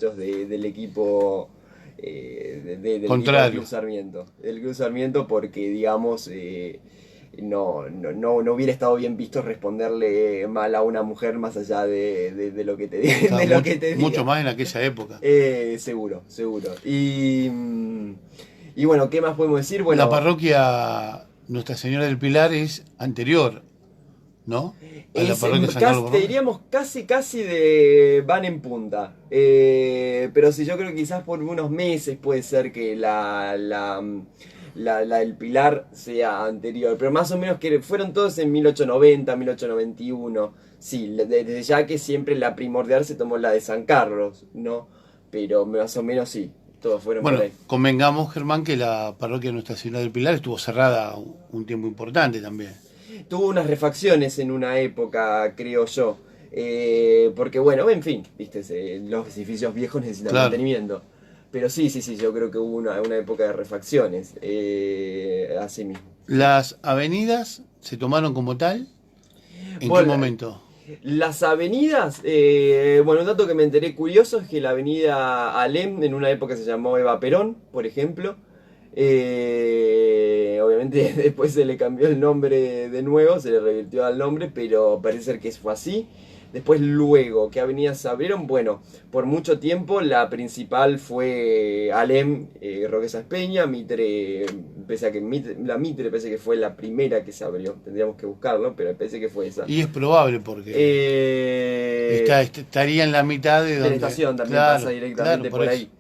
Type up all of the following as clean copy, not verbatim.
muchos del equipo del Contrario. Club Sarmiento. Del Club Sarmiento porque, digamos, no hubiera estado bien visto responderle mal a una mujer más allá de lo que te, Estaba de lo mucho, que te diga. mucho más en aquella época. Seguro, seguro. Y bueno, ¿qué más podemos decir? Bueno, La parroquia Nuestra Señora del Pilar es anterior, ¿no? A la parroquia San Carlos te Borromeo. diríamos casi van en punta. Pero sí, yo creo que quizás por unos meses puede ser que la del Pilar sea anterior. Pero más o menos que fueron todos en 1890, 1891. Sí, desde ya que siempre la primordial se tomó la de San Carlos, ¿no? Pero más o menos sí, todos fueron Bueno, por ahí. convengamos, Germán, que la parroquia Nuestra Señora del Pilar estuvo cerrada un tiempo importante también. Tuvo unas refacciones en una época, creo yo. Porque bueno, en fin, viste, los edificios viejos necesitan Claro. mantenimiento. Pero sí, yo creo que hubo una época de refacciones. Así mismo. ¿Las avenidas se tomaron como tal? ¿En Bueno, qué momento? las avenidas, bueno, un dato que me enteré curioso es que la avenida Alem en una época se llamó Eva Perón, por ejemplo. Obviamente después se le cambió el nombre de nuevo, se le revirtió al nombre, pero parece ser que fue así. Después luego, ¿qué avenidas se abrieron? Bueno, por mucho tiempo la principal fue Alem, Roque Sáenz Peña, Mitre, pese a que la Mitre parece que fue la primera que se abrió, tendríamos que buscarlo, pero parece que fue esa. Y es probable porque estaría en la mitad de la donde... estación también Claro, pasa directamente claro, por eso. ahí.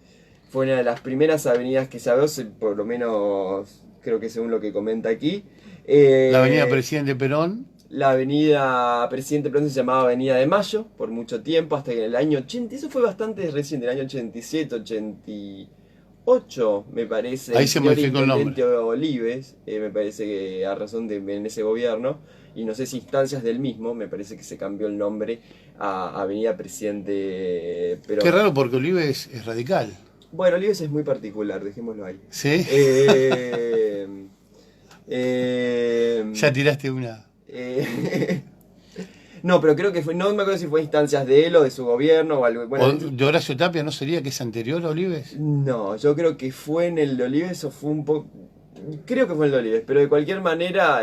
Fue una de las primeras avenidas que se abrió, por lo menos creo que según lo que comenta aquí. La avenida Presidente Perón. La avenida Presidente Perón se llamaba Avenida de Mayo por mucho tiempo, hasta que en el año 80, eso fue bastante reciente, en el año 87, 88, me parece. Ahí se señor modificó el nombre. intendente Olives, me parece que a razón de en ese gobierno, y no sé si instancias del mismo, me parece que se cambió el nombre a Avenida Presidente Perón. Qué raro porque Olives es radical. Bueno, Olives es muy particular, dejémoslo ahí. ¿Sí? Ya tiraste una. No, pero creo que fue, no me acuerdo si fue instancias de él o de su gobierno o algo. Bueno, ¿O de Horacio Tapia no sería que es anterior a Olives? no, yo creo que fue en el de Olives o fue un poco... Creo que fue en el de Olives, pero de cualquier manera...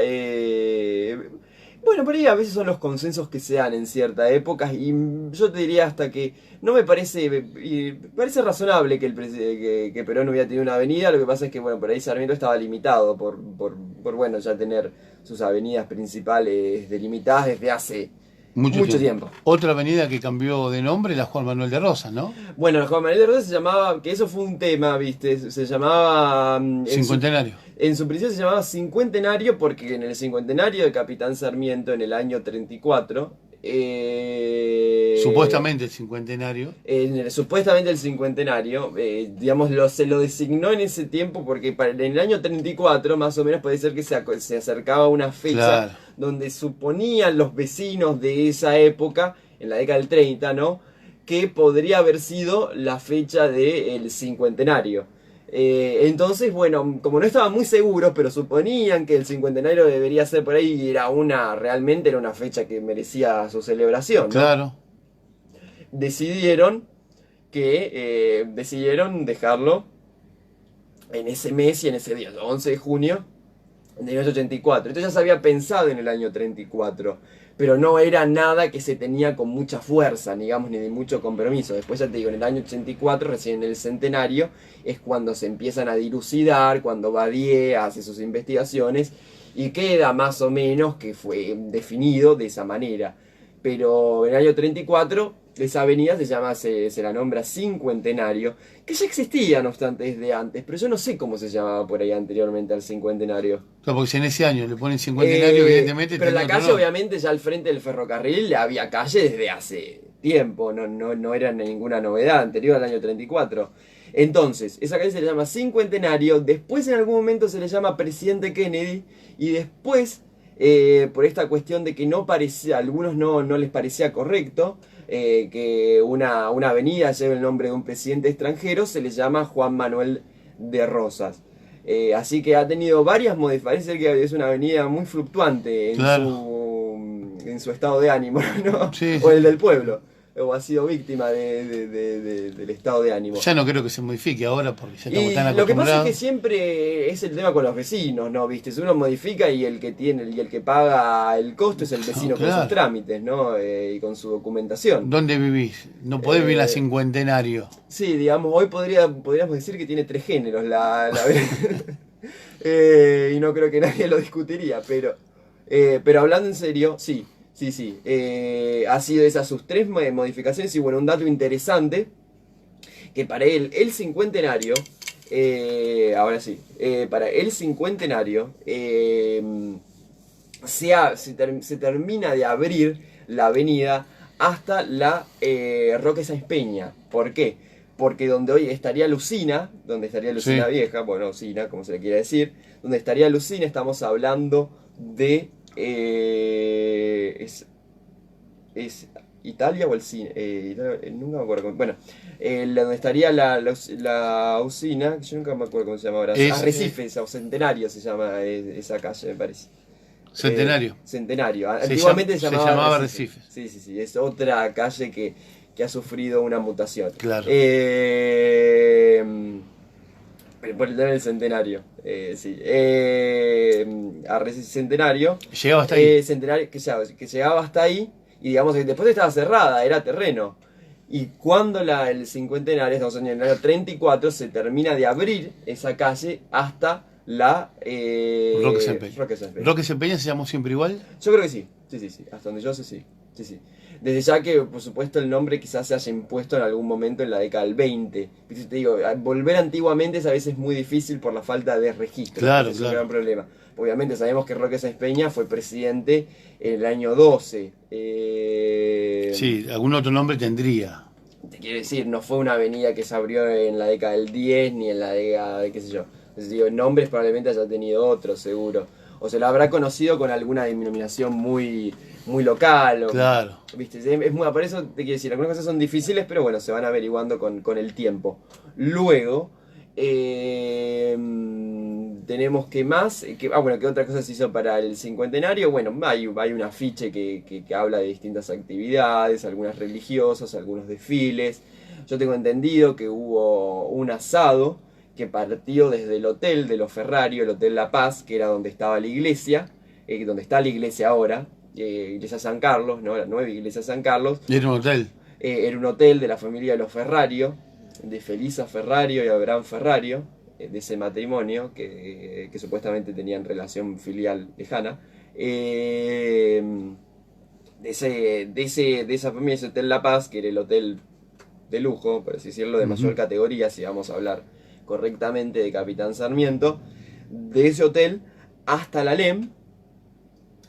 Bueno, por ahí a veces son los consensos que se dan en ciertas épocas y yo te diría hasta que no me parece... Y parece razonable que Perón hubiera tenido una avenida, lo que pasa es que, bueno, por ahí Sarmiento estaba limitado por bueno, ya tener sus avenidas principales delimitadas desde hace mucho tiempo. Otra avenida que cambió de nombre, la Juan Manuel de Rosas, ¿no? Bueno, la Juan Manuel de Rosas se llamaba, que eso fue un tema, ¿viste? Se llamaba... Cincuentenario. En su principio se llamaba Cincuentenario porque en el cincuentenario de Capitán Sarmiento en el año 34... Supuestamente el cincuentenario. Supuestamente el cincuentenario, digamos, se lo designó en ese tiempo porque en el año 34 más o menos puede ser que se acercaba a una fecha Claro. donde suponían los vecinos de esa época, en la década del 30, ¿no?, que podría haber sido la fecha del cincuentenario. Entonces, bueno, como no estaban muy seguros, pero suponían que el cincuentenario debería ser por ahí, y realmente era una fecha que merecía su celebración, ¿no? Claro. Decidieron dejarlo en ese mes y en ese día, el 11 de junio de 1984. Esto ya se había pensado en el año 34, pero no era nada que se tenía con mucha fuerza, digamos, ni de mucho compromiso. Después, ya te digo, en el año 84, recién en el centenario, es cuando se empiezan a dilucidar, cuando Badie hace sus investigaciones y queda más o menos que fue definido de esa manera. Pero en el año 34 esa avenida se la nombra Cincuentenario, que ya existía no obstante desde antes, pero yo no sé cómo se llamaba por ahí anteriormente al Cincuentenario. Claro, porque si en ese año le ponen cincuentenario, evidentemente... Pero la tenía otro calle nombre. obviamente ya al frente del ferrocarril había calle desde hace tiempo, no era ninguna novedad anterior al año 34. Entonces, esa calle se le llama Cincuentenario, después en algún momento se le llama Presidente Kennedy, y después, por esta cuestión de que no parecía, a algunos no les parecía correcto, que una avenida lleve el nombre de un presidente extranjero, se le llama Juan Manuel de Rosas. Así que ha tenido varias modificaciones, parece que es una avenida muy fluctuante en, Claro. en su estado de ánimo, ¿no? Sí, O sí. el del pueblo. o ha sido víctima del estado de ánimo. Ya no creo que se modifique ahora porque ya estamos Y tan lo que pasa es acostumbrados. que siempre es el tema con los vecinos, ¿no? ¿Viste? Si uno modifica y el que tiene y el que paga el costo es el vecino con claro. sus trámites, ¿no? Y con su documentación. ¿Dónde vivís? No podés vivir a Cincuentenario. Sí, digamos, hoy podríamos decir que tiene 3 géneros y no creo que nadie lo discutiría, pero hablando en serio, sí. Ha sido esas sus 3 modificaciones y bueno, un dato interesante, que para él, el cincuentenario, ahora sí, para el cincuentenario, se termina de abrir la avenida hasta la Roque Sáenz Peña. ¿Por qué? Porque donde hoy estaría Lucina Sí. Vieja, bueno, Lucina, como se le quiera decir, donde estaría Lucina, estamos hablando de... ¿Es Italia o el cine? Nunca me acuerdo. Bueno, donde estaría la usina, yo nunca me acuerdo cómo se llama ahora. Arrecifes, o Centenario se llama esa calle, me parece. Centenario. Centenario. Antiguamente se llamaba Arrecifes. Sí, es otra calle que ha sufrido una mutación. Claro. Por el tema del Centenario. Sí. Centenario. Llegaba hasta ahí. Centenario, que llegaba hasta ahí. Y digamos que después estaba cerrada, era terreno. Y cuando el cincuentenario, estamos en el año 34, se termina de abrir esa calle hasta la Roque Sáenz Peña. Roque Sáenz Peña. ¿Roque Sáenz Peña se llamó siempre igual? Yo creo que sí. Sí. Hasta donde yo sé, sí. Desde ya que, por supuesto, el nombre quizás se haya impuesto en algún momento en la década del 20. Te digo, volver antiguamente es a veces muy difícil por la falta de registro. Claro, es un gran problema. Obviamente sabemos que Roque Sáenz Peña fue presidente en el año 12. Sí, algún otro nombre tendría. Te quiero decir, no fue una avenida que se abrió en la década del 10 ni en la década de qué sé yo. Entonces, digo, nombres probablemente haya tenido otros, seguro. O se lo habrá conocido con alguna denominación muy local. Claro. ¿Viste? Por eso te quiero decir, algunas cosas son difíciles, pero bueno, se van averiguando con el tiempo. Luego, tenemos que más, ¿qué otra cosa se hizo para el cincuentenario? Bueno, hay un afiche que habla de distintas actividades, algunas religiosas, algunos desfiles. Yo tengo entendido que hubo un asado que partió desde el hotel de los Ferrario, el Hotel La Paz, que era donde estaba la iglesia, donde está la iglesia ahora, Iglesia San Carlos, ¿no? La nueva iglesia San Carlos. Era un hotel. Era un hotel de la familia de los Ferrario, de Felisa Ferrario y Abraham Ferrario, de ese matrimonio que supuestamente tenían relación filial lejana. De esa familia, ese Hotel La Paz, que era el hotel de lujo, por así decirlo, de mayor categoría, si vamos a hablar correctamente de Capitán Sarmiento, de ese hotel hasta la LEM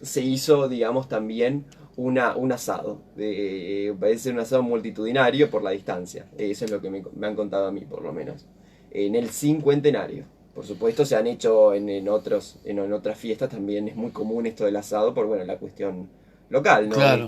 se hizo, digamos, también un asado. Parece un asado multitudinario por la distancia. Eso es lo que me han contado a mí, por lo menos. En el cincuentenario. Por supuesto, se han hecho en otras fiestas también. Es muy común esto del asado por, bueno, la cuestión local, ¿no? Claro.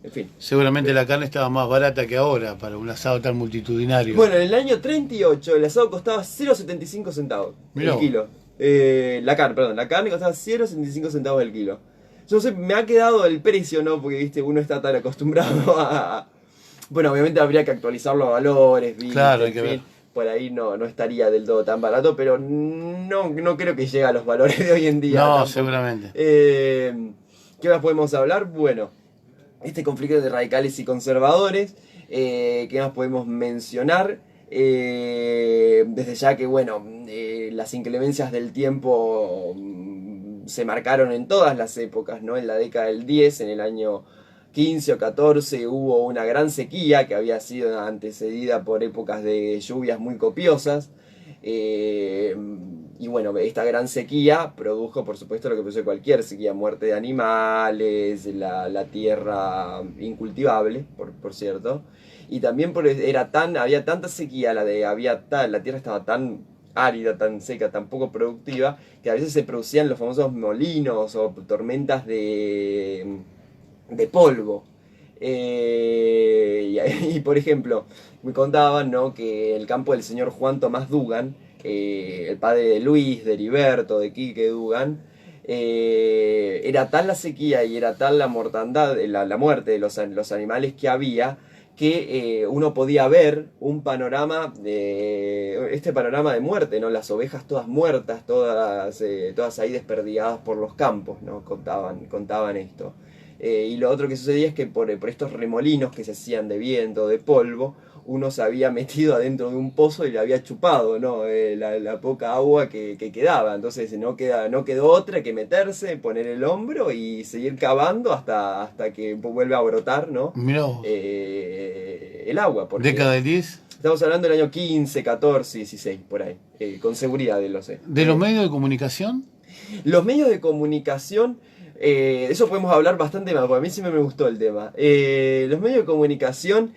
En fin. Seguramente la carne estaba más barata que ahora para un asado tan multitudinario. Bueno, en el año 38 el asado costaba 0,75 centavos el kilo. La carne costaba 0,75 centavos el kilo. Yo no sé, me ha quedado el precio, ¿no? Porque, viste, uno está tan acostumbrado a... Bueno, obviamente habría que actualizar los valores, ¿viste? Claro, hay que ver. Por ahí no estaría del todo tan barato, pero no creo que llegue a los valores de hoy en día. No, tampoco. seguramente. ¿Qué más podemos hablar? Bueno, este conflicto de radicales y conservadores. ¿Qué más podemos mencionar? Desde ya que, bueno, las inclemencias del tiempo se marcaron en todas las épocas, ¿no? En la década del 10, en el año 15 o 14 hubo una gran sequía que había sido antecedida por épocas de lluvias muy copiosas. Y bueno, esta gran sequía produjo, por supuesto, lo que produce cualquier sequía: muerte de animales, la tierra incultivable, por cierto. Y también había tanta sequía, la tierra estaba tan árida, tan seca, tan poco productiva, que a veces se producían los famosos molinos o tormentas de polvo. Y por ejemplo, me contaban, ¿no?, que el campo del señor Juan Tomás Dugan, el padre de Luis, de Heriberto, de Quique Dugan, era tal la sequía y era tal la mortandad, la muerte de los animales que había, que uno podía ver un panorama este panorama de muerte, ¿no? Las ovejas todas muertas, todas ahí desperdigadas por los campos, ¿no? Contaban esto. Y lo otro que sucedía es que por estos remolinos que se hacían de viento, de polvo, uno se había metido adentro de un pozo y le había chupado, ¿no? La poca agua que quedaba. Entonces no quedó otra que meterse, poner el hombro y seguir cavando hasta que vuelve a brotar, ¿no? Mirá vos. El agua. ¿Década del 10? Estamos hablando del año 15, 14, 16, por ahí. Con seguridad lo sé. ¿De los medios de comunicación? Los medios de comunicación, eso podemos hablar bastante más, porque a mí siempre me gustó el tema. Los medios de comunicación,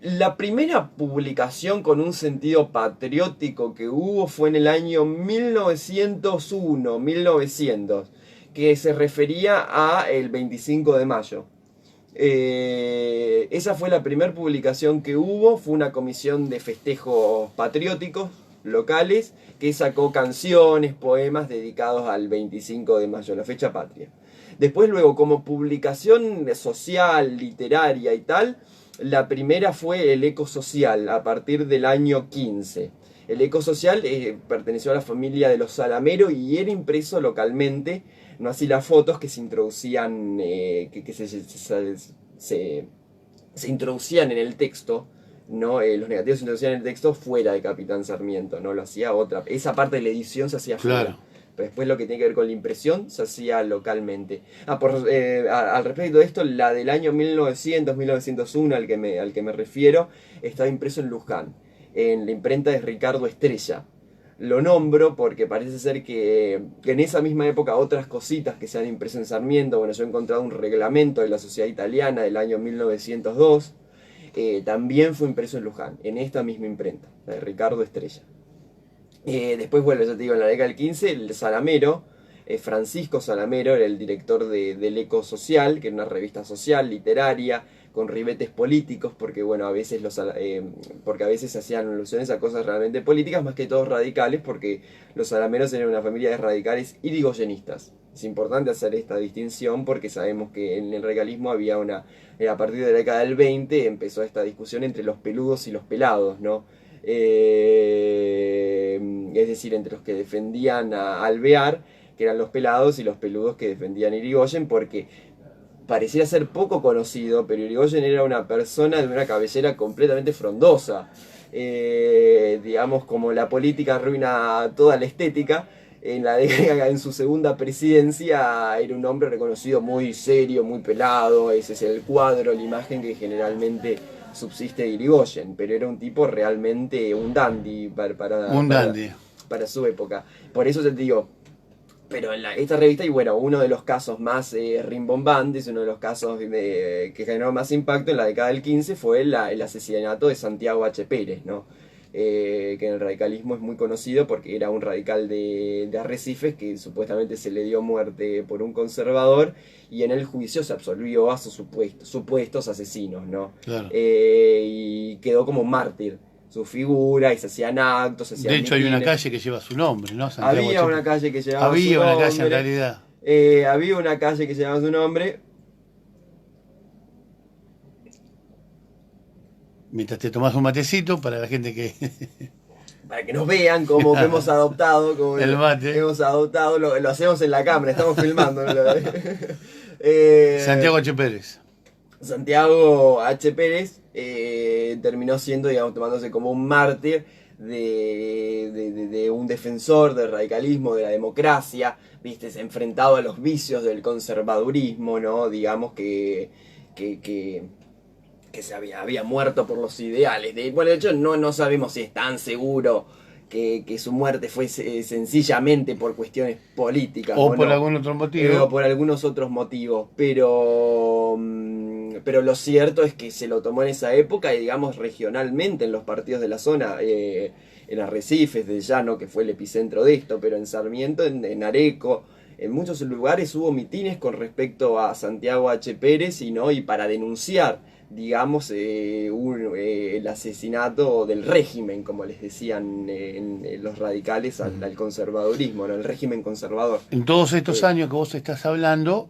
la primera publicación con un sentido patriótico que hubo fue en el año 1900, que se refería a el 25 de mayo. Esa fue la primera publicación que hubo, fue una comisión de festejos patrióticos locales que sacó canciones, poemas dedicados al 25 de mayo, la fecha patria. Después luego como publicación social, literaria y tal, la primera fue el Eco Social a partir del año 15. El Eco Social perteneció a la familia de los Salamero y era impreso localmente, no así las fotos que se introducían, se introducían en el texto, ¿no? Los negativos se introducían en el texto fuera de Capitán Sarmiento, no lo hacía otra. Esa parte de la edición se hacía fuera. Claro. Pero después lo que tiene que ver con la impresión se hacía localmente. Al respecto de esto, la del año 1900-1901 al que me refiero, estaba impreso en Luján, en la imprenta de Ricardo Estrella. Lo nombro porque parece ser que en esa misma época otras cositas que se han impreso en Sarmiento, bueno, yo he encontrado un reglamento de la Sociedad Italiana del año 1902, también fue impreso en Luján, en esta misma imprenta, la de Ricardo Estrella. Después, bueno, ya te digo, en la década del 15, el Salamero, Francisco Salamero, era el director del Eco Social, que era una revista social, literaria, con ribetes políticos, porque bueno, a veces porque a veces se hacían alusiones a cosas realmente políticas, más que todos radicales, porque los Salameros eran una familia de radicales irigoyenistas. Es importante hacer esta distinción porque sabemos que en el radicalismo había a partir de la década del 20 empezó esta discusión entre los peludos y los pelados, ¿no? Es decir, entre los que defendían a Alvear, que eran los pelados, y los peludos que defendían a Irigoyen, porque pareciera ser poco conocido, pero Irigoyen era una persona de una cabellera completamente frondosa. Digamos, como la política arruina toda la estética, en su segunda presidencia era un hombre reconocido muy serio, muy pelado. Ese es el cuadro, la imagen que generalmente subsiste de Irigoyen, pero era un tipo realmente un dandy para su época. Por eso te digo, pero en esta revista, y bueno, uno de los casos más rimbombantes, uno de los casos que generó más impacto en la década del 15 fue el asesinato de Santiago H. Pérez, ¿no? Que en el radicalismo es muy conocido porque era un radical de Arrecifes que supuestamente se le dio muerte por un conservador, y en el juicio se absolvió a sus supuestos asesinos, ¿no? Claro. Y quedó como mártir su figura, y se hacían actos, se hacían De hecho hay una mítines. calle que lleva su nombre, ¿no? Santiago Había una calle que llevaba su Había nombre. una calle en realidad. Había una calle que llevaba su nombre. Mientras te tomas un matecito, para la gente que... Para que nos vean como que hemos adoptado. Como el mate. Hemos adoptado, lo hacemos en la cámara, estamos filmando. Santiago H. Pérez. Santiago H. Pérez terminó siendo, digamos, tomándose como un mártir de un defensor del radicalismo, de la democracia, ¿viste? Enfrentado a los vicios del conservadurismo, ¿no? Digamos que se había muerto por los ideales. Bueno, de hecho no sabemos si es tan seguro que su muerte fue sencillamente por cuestiones políticas. O por no, algún otro motivo. o por algunos otros motivos. Pero lo cierto es que se lo tomó en esa época, y digamos regionalmente en los partidos de la zona, en Arrecifes, de Llano, que fue el epicentro de esto, pero en Sarmiento, en Areco, en muchos lugares hubo mitines con respecto a Santiago H. Pérez, y para denunciar digamos, el asesinato del régimen, como les decían los radicales al conservadurismo, ¿no? El régimen conservador. En todos estos años que vos estás hablando,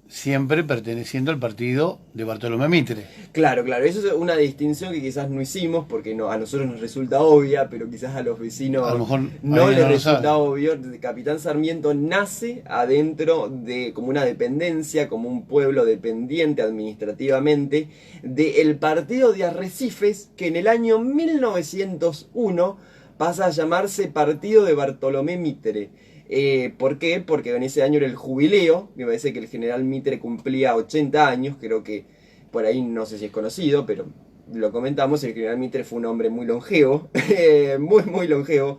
siempre perteneciendo al partido de Bartolomé Mitre. Claro, claro, eso es una distinción que quizás no hicimos porque a nosotros nos resulta obvia, pero quizás a los vecinos A lo mejor no les lo resulta saben. obvio. Capitán Sarmiento nace adentro de como una dependencia, como un pueblo dependiente administrativamente del partido de Arrecifes, que en el año 1901 pasa a llamarse Partido de Bartolomé Mitre. ¿Por qué? Porque en ese año era el jubileo, me parece que el general Mitre cumplía 80 años, creo que por ahí no sé si es conocido, pero lo comentamos, el general Mitre fue un hombre muy longevo, muy longevo,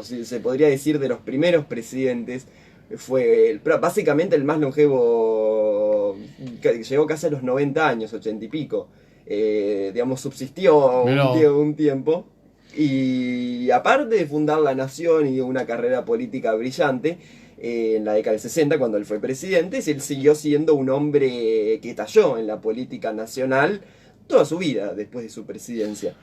se podría decir de los primeros presidentes, fue básicamente el más longevo, que llegó casi a los 90 años, 80 y pico, digamos, subsistió un tiempo. Y aparte de fundar la nación y una carrera política brillante, en la década del 60, cuando él fue presidente, él siguió siendo un hombre que talló en la política nacional toda su vida después de su presidencia.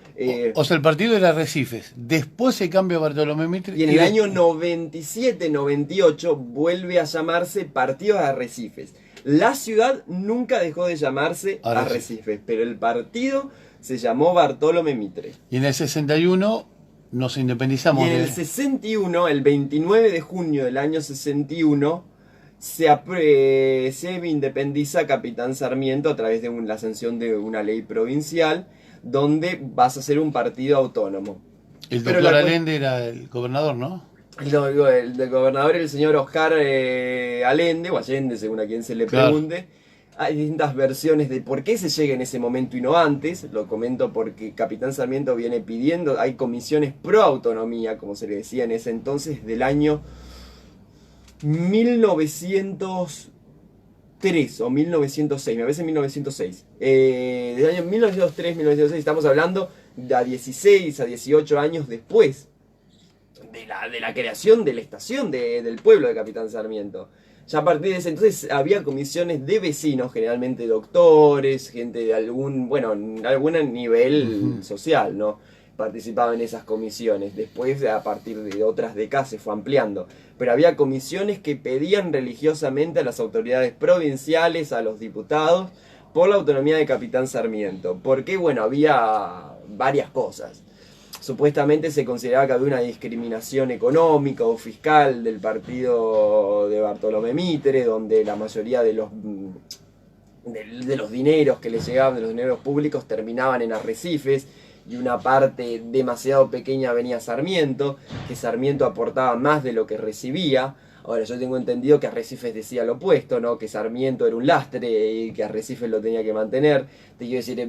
O sea, el partido era Arrecifes. Después se cambia a Bartolomé Mitre. Y en el año 97-98 vuelve a llamarse Partido de Arrecifes. La ciudad nunca dejó de llamarse Arrecifes, pero el partido se llamó Bartolomé Mitre. Y en el 61 nos independizamos. Y en el 61, el 29 de junio del año 61, se independiza Capitán Sarmiento a través de la sanción de una ley provincial, donde vas a ser un partido autónomo. El doctor Allende era el gobernador, ¿no? El gobernador era el señor Oscar Allende, o Allende, según a quien se le pregunte. Hay distintas versiones de por qué se llega en ese momento y no antes. Lo comento porque Capitán Sarmiento viene pidiendo, hay comisiones pro autonomía, como se le decía en ese entonces, del año 1903 o 1906, me parece 1906. Del año 1903-1906, estamos hablando de a 16 a 18 años después de la creación de la estación del pueblo de Capitán Sarmiento. Ya a partir de ese entonces había comisiones de vecinos, generalmente doctores, gente de algún nivel social, ¿no? Participaba en esas comisiones. Después, a partir de otras décadas, se fue ampliando. Pero había comisiones que pedían religiosamente a las autoridades provinciales, a los diputados, por la autonomía de Capitán Sarmiento. Porque, bueno, había varias cosas. Supuestamente se consideraba que había una discriminación económica o fiscal del partido de Bartolomé Mitre, donde la mayoría de los dineros que le llegaban, de los dineros públicos, terminaban en arrecifes, y una parte demasiado pequeña venía a Sarmiento, que Sarmiento aportaba más de lo que recibía. Ahora, yo tengo entendido que Arrecifes decía lo opuesto, ¿no? Que Sarmiento era un lastre y que Arrecifes lo tenía que mantener. Te quiero decir,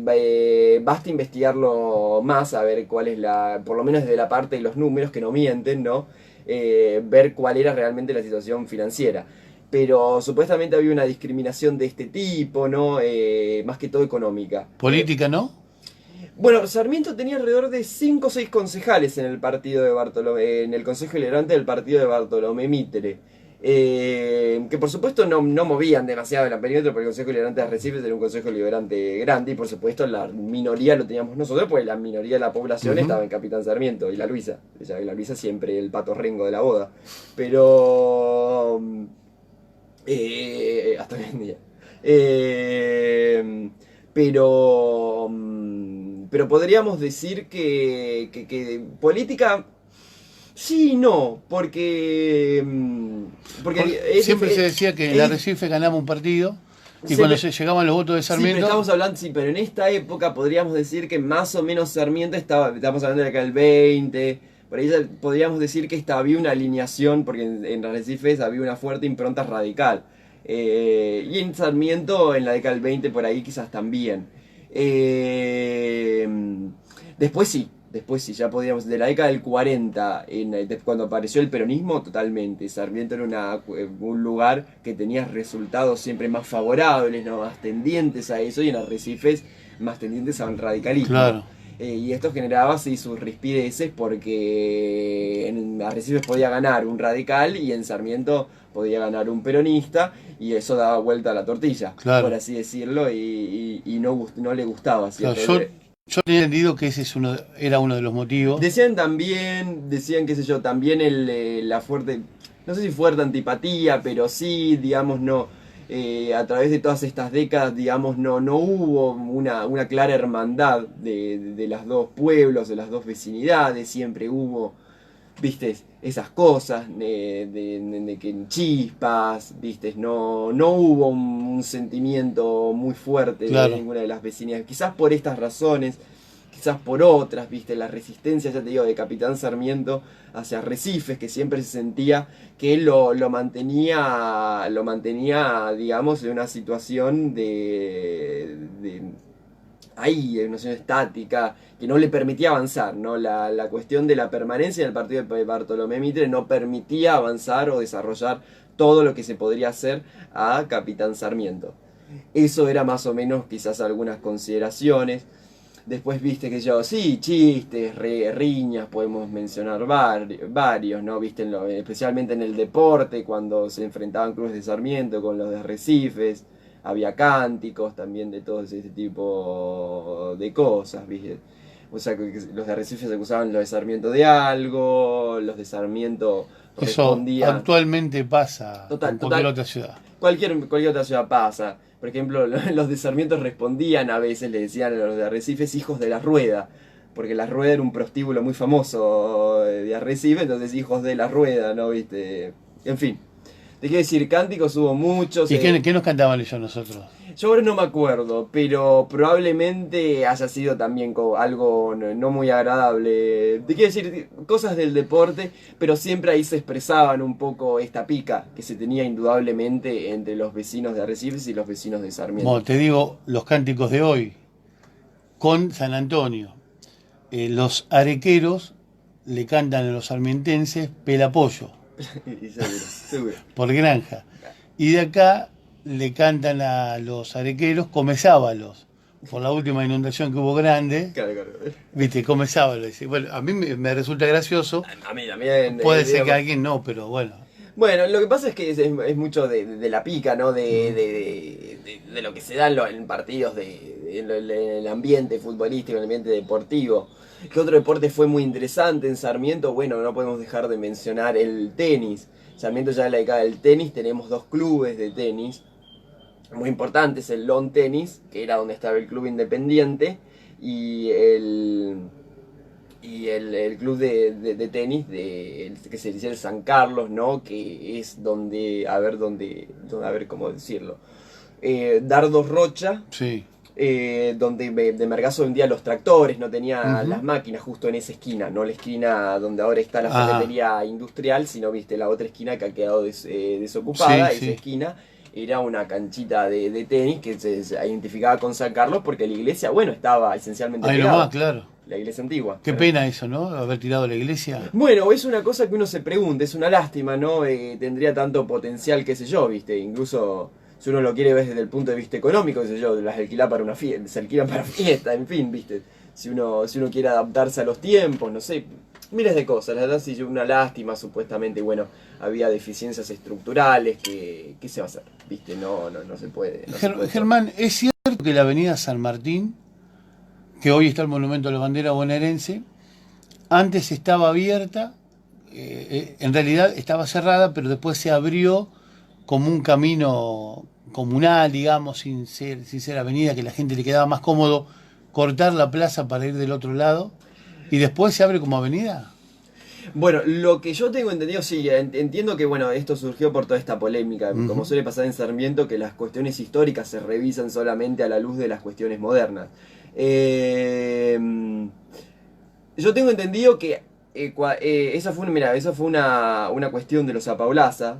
basta investigarlo más, a ver cuál es por lo menos desde la parte de los números, que no mienten, ¿no? Ver cuál era realmente la situación financiera. Pero supuestamente había una discriminación de este tipo, ¿no? Más que todo económica. Política, ¿no? Bueno, Sarmiento tenía alrededor de 5 o 6 concejales en el partido de Bartolomé, en el Consejo Deliberante del partido de Bartolomé Mitre. Que por supuesto no movían demasiado el perímetro, porque el Consejo Deliberante de Arrecifes era un Consejo Deliberante grande, y por supuesto la minoría lo teníamos nosotros, porque la minoría de la población estaba en Capitán Sarmiento y la Luisa. La Luisa siempre el pato rengo de la boda. Pero hasta hoy en día. Pero podríamos decir que política, sí y no, porque siempre se decía que en Arrecife ganaba un partido, y cuando se llegaban los votos de Sarmiento... Sí, estamos hablando, sí, pero en esta época podríamos decir que más o menos Sarmiento estamos hablando de acá del 20, por ahí ya podríamos decir que había una alineación, porque en Arrecifes había una fuerte impronta radical. Y en Sarmiento, en la década del 20, por ahí quizás también. Después sí, ya podíamos, de la década del 40, cuando apareció el peronismo, totalmente. Sarmiento era un lugar que tenía resultados siempre más favorables, ¿no? Más tendientes a eso, y en Arrecifes más tendientes a un radicalismo. Claro. Y esto generaba sí sus rispideces, porque en Arrecifes podía ganar un radical y en Sarmiento podía ganar un peronista, y eso daba vuelta a la tortilla, Claro. por así decirlo, y no le gustaba, Claro, ¿cierto? yo tenía entendido que ese era uno de los motivos. Decían, qué sé yo, también la fuerte, no sé si fuerte antipatía, pero sí, digamos, no, a través de todas estas décadas, digamos, no hubo una clara hermandad de los dos pueblos, de las dos vecinidades, siempre hubo, viste, esas cosas de que chispas, viste, no hubo un sentimiento muy fuerte de Claro. ninguna de las vecinidades, quizás por estas razones, quizás por otras, viste, la resistencia, ya te digo, de Capitán Sarmiento hacia Arrecifes, que siempre se sentía que él lo mantenía, digamos, en una situación de ahí, en una situación estática, que no le permitía avanzar, ¿no? La cuestión de la permanencia en el partido de Bartolomé Mitre no permitía avanzar o desarrollar todo lo que se podría hacer a Capitán Sarmiento. Eso era más o menos quizás algunas consideraciones. Después viste que yo, sí, chistes, riñas, podemos mencionar varios, ¿no? Viste, especialmente en el deporte, cuando se enfrentaban Cruz de Sarmiento con los de Arrecifes, había cánticos también de todo ese tipo de cosas, ¿viste? O sea, que los de Arrecifes acusaban los de Sarmiento de algo, los de Sarmiento Eso respondían. actualmente pasa en cualquier otra ciudad. Cualquier otra ciudad pasa. Por ejemplo, los de Sarmiento respondían a veces, le decían a los de Arrecifes hijos de la rueda, porque la rueda era un prostíbulo muy famoso de Arrecife, entonces hijos de la rueda, ¿no? ¿Viste? En fin. Te quiero decir, cánticos hubo muchos. ¿Y qué nos cantaban ellos a nosotros? Yo ahora no me acuerdo, pero probablemente haya sido también algo no muy agradable. Te quiero decir, cosas del deporte, pero siempre ahí se expresaban un poco esta pica que se tenía indudablemente entre los vecinos de Arrecifes y los vecinos de Sarmiento. Bueno, te digo, los cánticos de hoy, con San Antonio. Los arequeros le cantan a los sarmientenses pelapollo, Seguro. por granja. Y de acá le cantan a los arequeros comezábalos, por la última inundación que hubo grande. Claro. Viste, comezábalos. Bueno, a mí me resulta gracioso. A mí también. Puede ser que digamos, a alguien no, pero bueno. Bueno, lo que pasa es que es mucho de la pica, ¿no? De lo que se da en partidos, en el ambiente futbolístico, en el ambiente deportivo. ¿Qué otro deporte fue muy interesante en Sarmiento? Bueno, no podemos dejar de mencionar el tenis. Sarmiento ya en la década del tenis tenemos dos clubes de tenis muy importantes, el Lawn Tennis, que era donde estaba el club independiente, y el club de tenis que se dice el San Carlos, ¿no? Que es donde, a ver cómo decirlo, Dardo Rocha, Sí. donde de Mergazo vendía los tractores, no tenía Ujú. las máquinas justo en esa esquina, no la esquina donde ahora está la Ah. ferretería industrial, sino viste la otra esquina que ha quedado desocupada, Sí, esa sí. esquina era una canchita de tenis que se identificaba con San Carlos porque la iglesia, bueno, estaba esencialmente Ahí pegada, nomás, claro. la iglesia antigua. Qué pena eso, ¿no? Haber tirado la iglesia. Bueno, es una cosa que uno se pregunta, es una lástima, ¿no? Tendría tanto potencial, qué sé yo, ¿viste? Incluso si uno lo quiere ver desde el punto de vista económico, qué sé yo, las alquilar para una fiesta, se alquilan para fiesta, en fin, ¿viste? Si uno quiere adaptarse a los tiempos, no sé, miles de cosas, la verdad sí, una lástima, supuestamente, bueno, había deficiencias estructurales, ¿qué se va a hacer? ¿Viste? No se puede. No se puede Germán, ¿es cierto que la avenida San Martín, que hoy está el monumento a la bandera bonaerense, antes estaba abierta, en realidad estaba cerrada, pero después se abrió como un camino comunal, digamos, sin ser avenida, que la gente le quedaba más cómodo cortar la plaza para ir del otro lado, y después se abre como avenida? Bueno, lo que yo tengo entendido, sí, entiendo que bueno, esto surgió por toda esta polémica, como suele pasar en Sarmiento, que las cuestiones históricas se revisan solamente a la luz de las cuestiones modernas. Yo tengo entendido que esa fue una cuestión de los Apaulaza,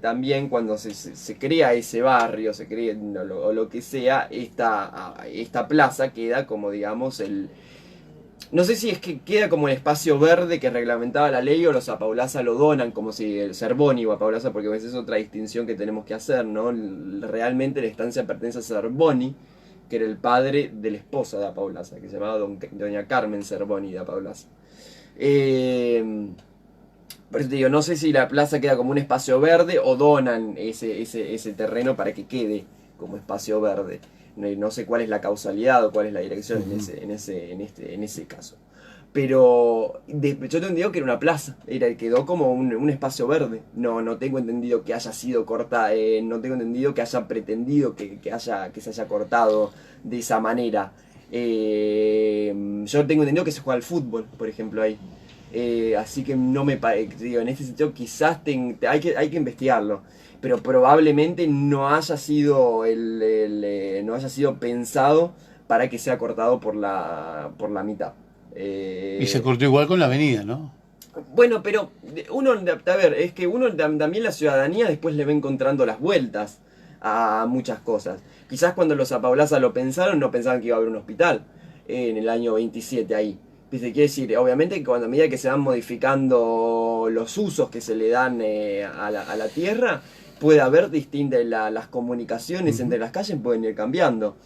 también cuando se crea ese barrio, se crea o lo que sea, esta plaza queda como digamos no sé si es que queda como el espacio verde que reglamentaba la ley o los Apaulaza lo donan, como si el Zerboni o Apaulaza, porque a veces es otra distinción que tenemos que hacer, ¿no? Realmente la estancia pertenece a Zerboni, que era el padre de la esposa de Apaulaza, que se llamaba doña Carmen Zerboni de Apaulaza. Por eso te digo, no sé si la plaza queda como un espacio verde o donan ese terreno para que quede como espacio verde. No sé cuál es la causalidad o cuál es la dirección en ese caso. Pero yo tengo entendido que era una plaza, quedó como un espacio verde. No tengo entendido que haya sido cortada, no tengo entendido que haya pretendido que se haya cortado de esa manera. Yo tengo entendido que se juega al fútbol, por ejemplo, ahí. Así que no me parece, digo, en este sentido quizás hay que investigarlo. Pero probablemente no haya sido no haya sido pensado para que sea cortado por la mitad. Y se cortó igual con la avenida, ¿no? Bueno, pero uno, a ver, es que uno también la ciudadanía después le va encontrando las vueltas a muchas cosas. Quizás cuando los Apaulaza lo pensaron, no pensaban que iba a haber un hospital en el año 27 ahí. ¿Viste? Quiere decir, obviamente que cuando a medida que se van modificando los usos que se le dan a la tierra, puede haber distintas, las comunicaciones entre las calles pueden ir cambiando.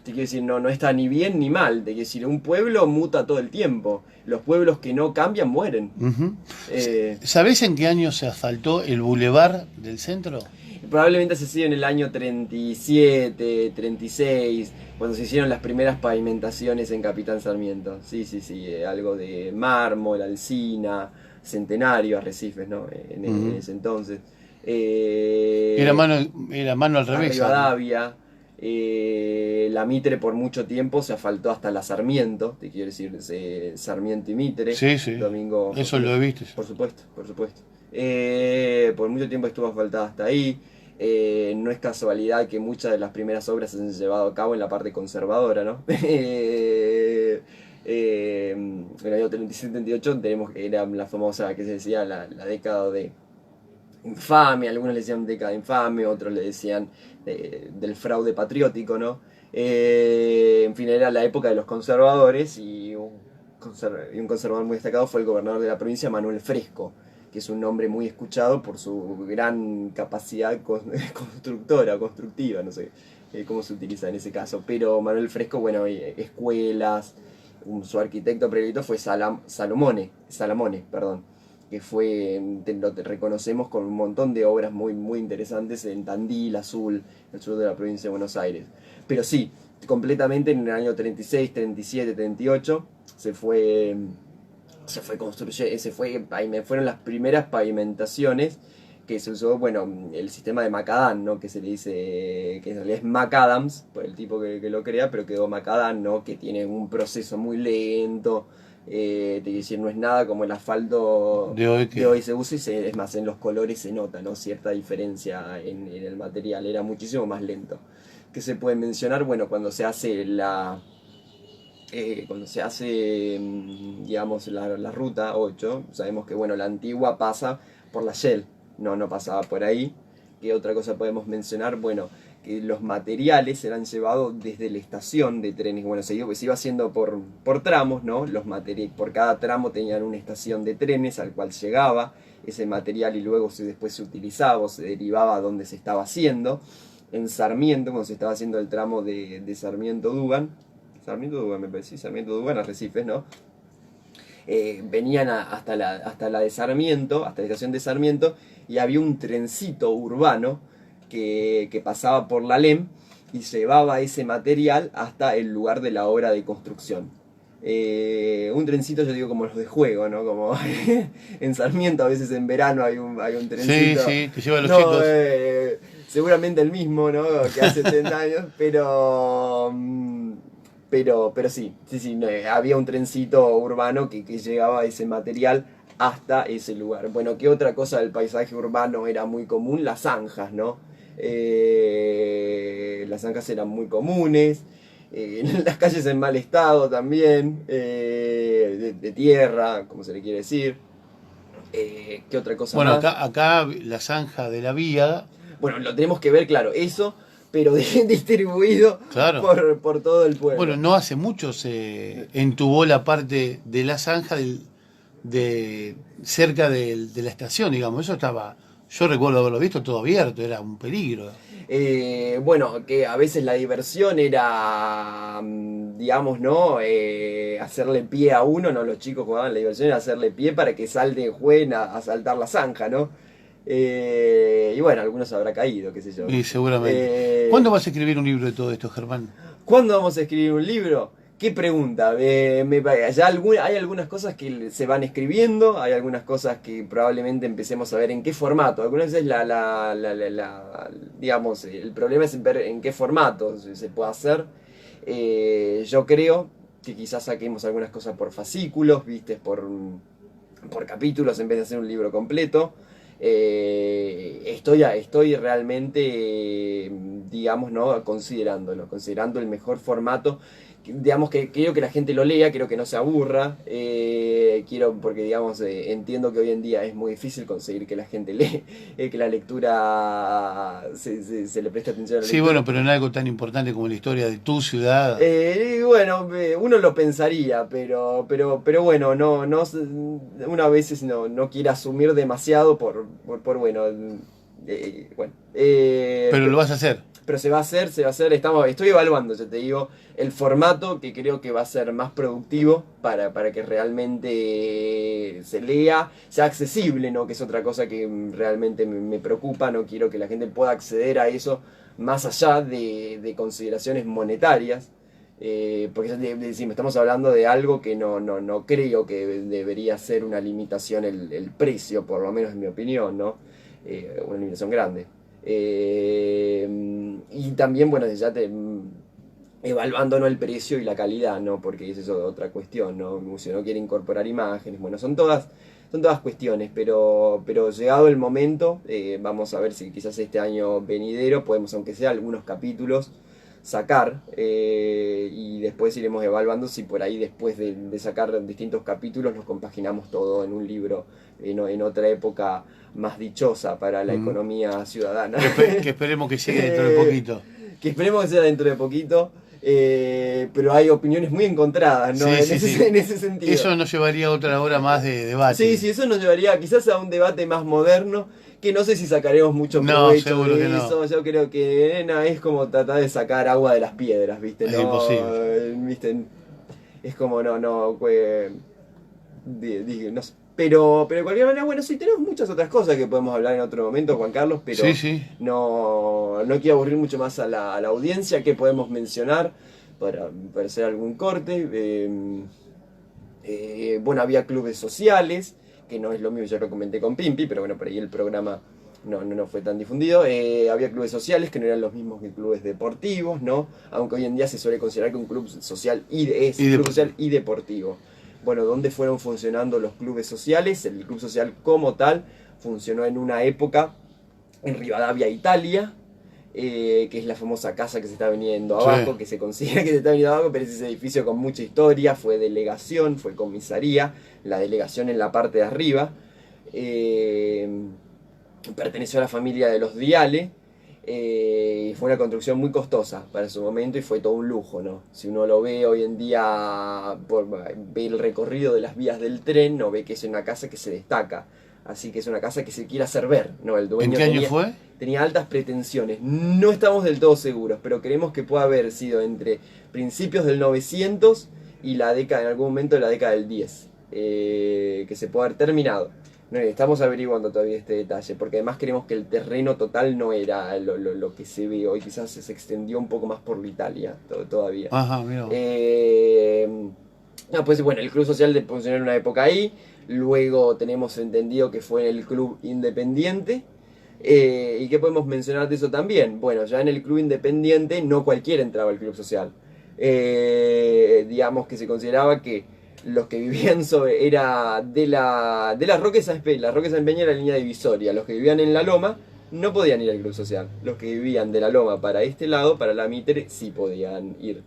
Te quiero decir, no está ni bien ni mal. Te quiero decir, un pueblo muta todo el tiempo. Los pueblos que no cambian mueren. ¿Sabés en qué año se asfaltó el bulevar del centro? Probablemente se sido en el año 37, 36, cuando se hicieron las primeras pavimentaciones en Capitán Sarmiento. Sí, algo de mármol, Alsina, Centenario, Arrecifes, ¿no? En ese entonces. Era mano al revés. Rivadavia. La Mitre por mucho tiempo se asfaltó hasta la Sarmiento, te quiero decir, Sarmiento y Mitre. Sí. Domingo, eso lo he visto. Por supuesto. Por mucho tiempo estuvo asfaltada hasta ahí. No es casualidad que muchas de las primeras obras se han llevado a cabo en la parte conservadora, ¿no? En el año 37-38 tenemos que era la famosa, que se decía, la década de infame, algunos le decían década infame, otros le decían del fraude patriótico, ¿no? En fin, era la época de los conservadores y un conservador muy destacado fue el gobernador de la provincia, Manuel Fresco, que es un nombre muy escuchado por su gran capacidad constructiva, no sé cómo se utiliza en ese caso, pero Manuel Fresco, bueno, escuelas, su arquitecto predilecto fue Salamone, que lo reconocemos con un montón de obras muy, muy interesantes en Tandil, Azul, el sur de la provincia de Buenos Aires. Pero sí, completamente en el año 36, 37, 38 se fue construyendo, fueron las primeras pavimentaciones que se usó, bueno, el sistema de Macadam, ¿no? Que se le dice, que en realidad es McAdams, por el tipo que lo crea, pero quedó Macadam, ¿no? Que tiene un proceso muy lento. Te quiero decir, no es nada como el asfalto de hoy se usa, es más, en los colores se nota, ¿no? Cierta diferencia en el material, era muchísimo más lento. ¿Qué se puede mencionar? Bueno, cuando se hace digamos, la ruta 8, sabemos que, bueno, la antigua pasa por la Shell, no pasaba por ahí. ¿Qué otra cosa podemos mencionar? Bueno, que los materiales eran llevados desde la estación de trenes. Bueno, se iba haciendo por tramos, ¿no? Por cada tramo tenían una estación de trenes al cual llegaba ese material y luego después se utilizaba o se derivaba a donde se estaba haciendo. En Sarmiento, cuando se estaba haciendo el tramo de Sarmiento-Dugan, me parece, Sarmiento-Dugan, Arrecifes, ¿no? Venían hasta la de Sarmiento, hasta la estación de Sarmiento, y había un trencito urbano que pasaba por la LEM y llevaba ese material hasta el lugar de la obra de construcción. Un trencito, yo digo, como los de juego, ¿no? Como en Sarmiento a veces en verano hay un trencito. Sí, que lleva a los chicos. Seguramente el mismo, ¿no? Que hace 70 años, pero sí, había un trencito urbano que llegaba ese material hasta ese lugar. Bueno, ¿qué otra cosa del paisaje urbano era muy común? Las zanjas, ¿no? Las zanjas eran muy comunes. Las calles en mal estado también, de tierra, como se le quiere decir. ¿Qué otra cosa bueno, más? acá la zanja de la vía. Bueno, lo tenemos que ver, claro, eso, pero distribuido claro. por todo el pueblo. Bueno, no hace mucho se entubó la parte de la zanja cerca de la estación, digamos. Eso estaba Yo recuerdo haberlo visto todo abierto, era un peligro. Bueno, que a veces la diversión era, digamos, ¿no? Hacerle pie a uno, ¿no? Los chicos jugaban, la diversión era hacerle pie para que salten, jueguen a saltar la zanja, ¿no? Y bueno, algunos habrá caído, qué sé yo. Y seguramente. ¿Cuándo vas a escribir un libro de todo esto, Germán? ¿Cuándo vamos a escribir un libro? ¿Qué pregunta? Hay algunas cosas que se van escribiendo, hay algunas cosas que probablemente empecemos a ver en qué formato. Algunas veces digamos, el problema es ver en qué formato se puede hacer. Yo creo que quizás saquemos algunas cosas por fascículos, ¿viste? Por capítulos en vez de hacer un libro completo. Estoy realmente, digamos, ¿no? Considerando el mejor formato. Digamos que quiero que la gente lo lea, quiero que no se aburra, porque digamos, entiendo que hoy en día es muy difícil conseguir que la gente lee, que la lectura se le preste atención a la Sí, lectura. bueno, pero en algo tan importante como la historia de tu ciudad. Bueno, uno lo pensaría, pero bueno, uno a veces no quiere asumir demasiado por bueno, bueno. Pero lo vas a hacer. Pero se va a hacer, estoy evaluando, ya te digo, el formato que creo que va a ser más productivo para que realmente se lea, sea accesible, ¿no? Que es otra cosa que realmente me preocupa, no quiero que la gente pueda acceder a eso más allá de consideraciones monetarias. Porque decimos, estamos hablando de algo que no creo que debería ser una limitación el precio, por lo menos en mi opinión, ¿no? Una limitación grande. Y también, bueno, evaluando, ¿no? El precio y la calidad, ¿no? Porque es eso otra cuestión, ¿no? Si uno quiere incorporar imágenes, bueno, son todas cuestiones, pero llegado el momento, vamos a ver si quizás este año venidero podemos, aunque sea algunos capítulos, sacar, y después iremos evaluando si por ahí después de sacar distintos capítulos nos compaginamos todo en un libro en otra época más dichosa para la economía ciudadana. Que esperemos que llegue dentro de poquito. Que esperemos que sea dentro de poquito. Pero hay opiniones muy encontradas, ¿no? Sí, En ese sentido. Eso nos llevaría otra hora más de debate. Sí, eso nos llevaría quizás a un debate más moderno, que no sé si sacaremos mucho provecho de eso. No. Yo creo que es como tratar de sacar agua de las piedras, ¿viste? Es imposible. ¿Viste? Es como no sé. Pero de cualquier manera, bueno, sí, tenemos muchas otras cosas que podemos hablar en otro momento, Juan Carlos, pero sí. No quiero aburrir mucho más a la audiencia. ¿Qué podemos mencionar para hacer algún corte? Bueno, había clubes sociales, que no es lo mismo, yo lo comenté con Pimpi, pero bueno, por ahí el programa no fue tan difundido. Había clubes sociales que no eran los mismos que clubes deportivos, ¿no? Aunque hoy en día se suele considerar que un club social es club social y deportivo. Bueno, ¿dónde fueron funcionando los clubes sociales? El club social como tal funcionó en una época en Rivadavia, Italia, que es la famosa casa que se está viniendo abajo, que se considera que se está viniendo abajo, pero es ese edificio con mucha historia, fue delegación, fue comisaría, la delegación en la parte de arriba, perteneció a la familia de los Diale, y fue una construcción muy costosa para su momento y fue todo un lujo, ¿no? Si uno lo ve hoy en día, ve el recorrido de las vías del tren, no ve que es una casa que se destaca. Así que es una casa que se quiere hacer ver, ¿no? El dueño ¿En qué año fue? Tenía altas pretensiones. No estamos del todo seguros, pero creemos que puede haber sido entre principios del 900 y en algún momento de la década del 10. Que se puede haber terminado. No, estamos averiguando todavía este detalle, porque además creemos que el terreno total no era lo que se ve hoy. Quizás se extendió un poco más por la Italia todavía. Ajá, mira. Pues bueno, el Club Social funcionó en una época ahí. Luego tenemos entendido que fue en el Club Independiente. ¿Y qué podemos mencionar de eso también? Bueno, ya en el Club Independiente no cualquiera entraba al Club Social. Digamos que se consideraba que los que vivían era de las Roques San Peña. La Roque San Peña era la línea divisoria. Los que vivían en la Loma no podían ir al Club Social. Los que vivían de la Loma para este lado, para la Mitre, sí podían ir.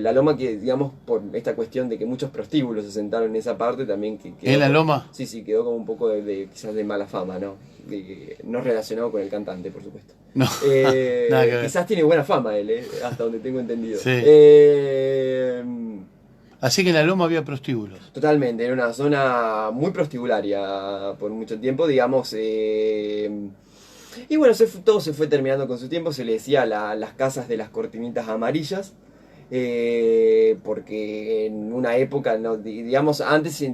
La Loma, que digamos por esta cuestión de que muchos prostíbulos se sentaron en esa parte, también quedó ¿En la Loma? Sí, quedó como un poco quizás de mala fama, ¿no? No relacionado con el cantante, por supuesto. No, quizás tiene buena fama él, hasta donde tengo entendido. Sí. Así que en la Loma había prostíbulos. Totalmente, era una zona muy prostibularia por mucho tiempo, digamos. Y bueno, todo se fue terminando con su tiempo, se le decía las casas de las cortinitas amarillas, porque en una época, no, digamos, antes se